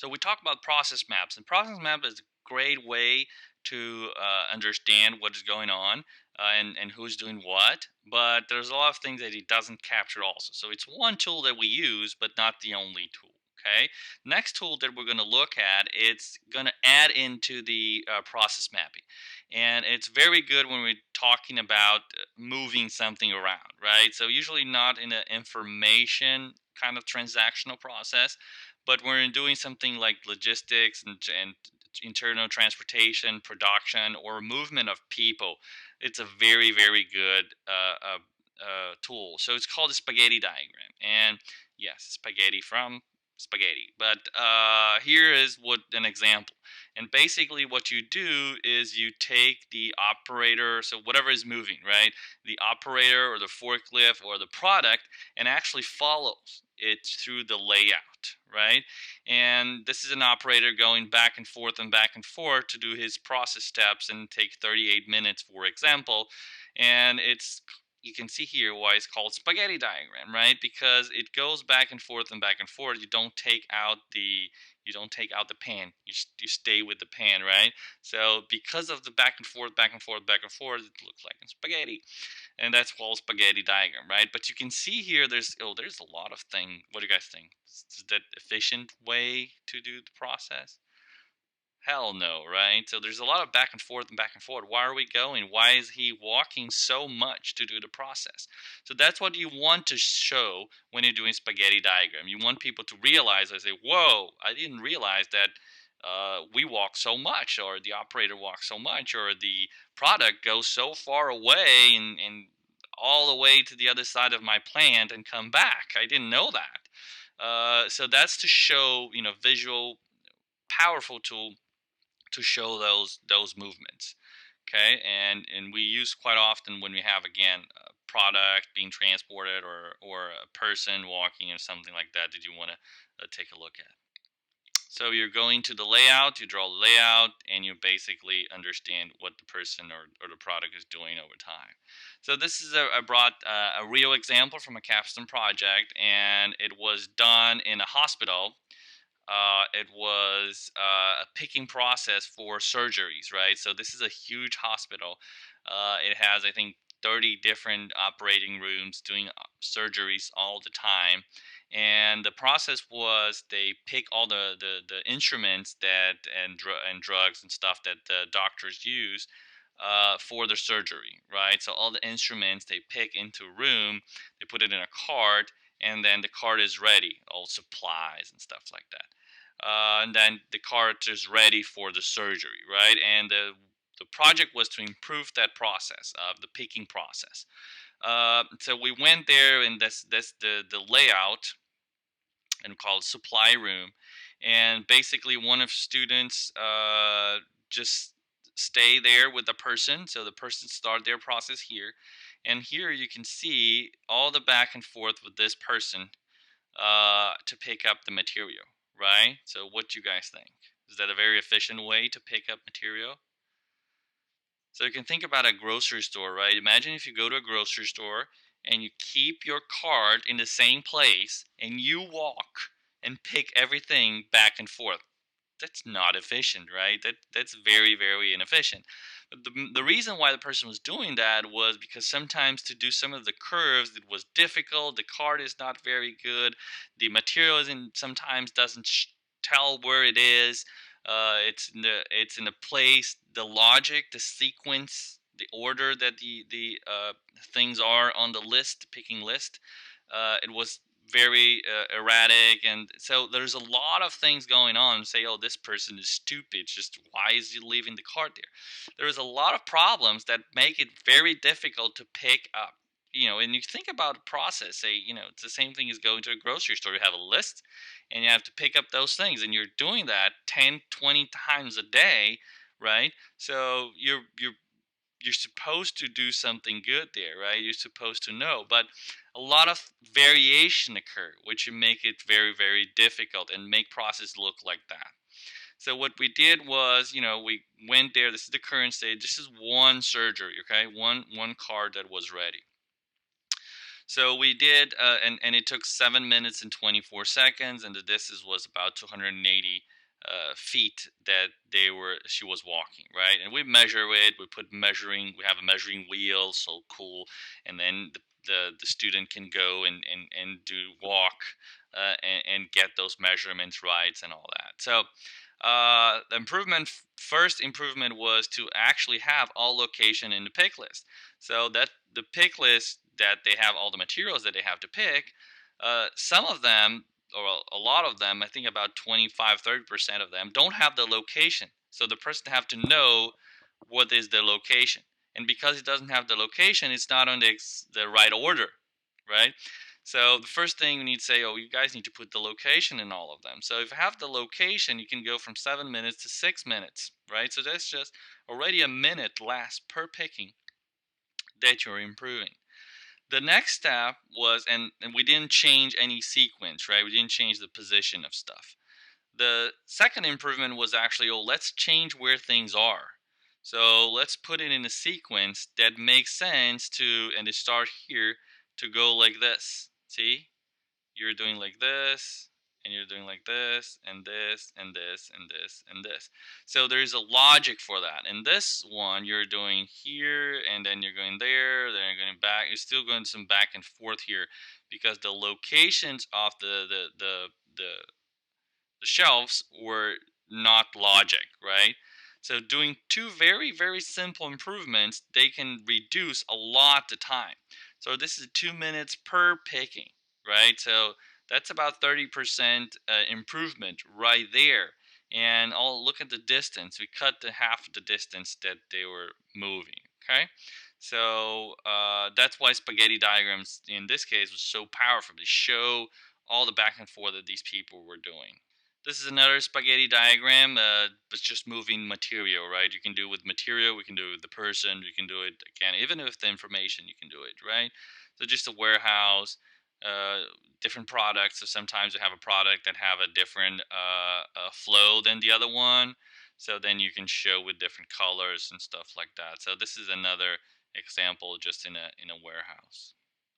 So we talk about process maps, and process map is a great way to understand what is going on and who's doing what. But there's a lot of things that it doesn't capture also. So it's one tool that we use, but not the only tool. Okay. Next tool that we're going to look at, it's going to add into the process mapping, and it's very good when we're talking about moving something around, right? So usually not in an information kind of transactional process, but when we're doing something like logistics and internal transportation, production, or movement of people, it's a very, very good tool. So it's called a spaghetti diagram. And yes, spaghetti from spaghetti. But here is what an example. And basically, what you do is you take the operator, so whatever is moving, right? The operator or the forklift or the product, and actually follows it through the layout, right? And this is an operator going back and forth to do his process steps and take 38 minutes, for example. And it's you can see here why it's called spaghetti diagram, right? Because it goes back and forth and back and forth. You don't take out the pan. You stay with the pan, right? So because of the back and forth, back and forth, back and forth, it looks like a spaghetti, and that's called spaghetti diagram, right? But you can see here, there's a lot of thing. What do you guys think? Is that efficient way to do the process? Hell no, right? So there's a lot of back and forth and back and forth. Why are we going? Why is he walking so much to do the process? So that's what you want to show when you're doing spaghetti diagram. You want people to realize, I say, whoa, I didn't realize that we walk so much, or the operator walks so much, or the product goes so far away and all the way to the other side of my plant and come back. I didn't know that. So that's to show, visual, powerful tool to show those movements. Okay, and we use quite often when we have, again, a product being transported or a person walking or something like that that you want to take a look at. So you're going to the layout, you draw the layout, and you basically understand what the person or the product is doing over time. So this is I brought a real example from a capstone project, and it was done in a hospital. It was a picking process for surgeries, right? So this is a huge hospital. It has, I think, 30 different operating rooms doing surgeries all the time. And the process was they pick all the instruments and drugs and stuff that the doctors use for the surgery, right? So all the instruments they pick into a room, they put it in a cart, and then the cart is ready, all supplies and stuff like that. And then the cart is ready for the surgery, right? And the project was to improve that process of the picking process. So we went there, and that's the layout, and called supply room. And basically, one of students just stay there with the person, so the person start their process here, and here you can see all the back and forth with this person to pick up the material, right? So what do you guys think? Is that a very efficient way to pick up material? So you can think about a grocery store, right? Imagine if you go to a grocery store and you keep your cart in the same place and you walk and pick everything back and forth. That's not efficient, right? That's very, very inefficient. But the reason why the person was doing that was because sometimes to do some of the curves it was difficult. The card is not very good. The material isn't sometimes doesn't tell where it is. It's in a place. The logic, the sequence, the order that the things are on the list, picking list. It was very erratic, and so there's a lot of things going on. Say, oh, this person is stupid, just why is he leaving the cart there? There's a lot of problems that make it very difficult to pick up, and you think about the process. Say, it's the same thing as going to a grocery store. You have a list and you have to pick up those things, and you're doing that 10, 20 times a day, right? So you're supposed to do something good there, right? You're supposed to know, but a lot of variation occur, which make it very, very difficult and make process look like that. So what we did was, we went there. This is the current state. This is one surgery, okay? One card that was ready. So we did, and it took 7 minutes and 24 seconds, and the distance was about 280 feet that she was walking, right? And we measure it. We have a measuring wheel, so cool. And then the student can go and do walk and get those measurements right and all that. So the first improvement was to actually have all location in the pick list. So that the pick list that they have all the materials that they have to pick, some of them or a lot of them, I think about 25-30% of them don't have the location. So the person have to know what is the location. And because it doesn't have the location, it's not on the right order, right? So the first thing we need to say, oh, you guys need to put the location in all of them. So if you have the location, you can go from 7 minutes to 6 minutes, right? So that's just already a minute less per picking that you're improving. The next step was, and we didn't change any sequence, right? We didn't change the position of stuff. The second improvement was actually, oh, let's change where things are. So let's put it in a sequence that makes sense to, and to start here to go like this. See? You're doing like this, and you're doing like this, and this, and this, and this, and this. So there's a logic for that. And this one, you're doing here, and then you're going there, then you're going back. You're still going some back and forth here because the locations of the the shelves were not logic, right? So doing two very, very simple improvements, they can reduce a lot the time. So this is 2 minutes per picking, right? So that's about 30% improvement right there. And I'll look at the distance. We cut to half the distance that they were moving. Okay, so that's why spaghetti diagrams in this case was so powerful. They show all the back and forth that these people were doing. This is another spaghetti diagram. It's just moving material, right? You can do it with material. We can do it with the person. You can do it again, even with the information. You can do it, right? So just a warehouse, uh, different products. So sometimes you have a product that have a different flow than the other one. So then you can show with different colors and stuff like that. So this is another example just in a warehouse.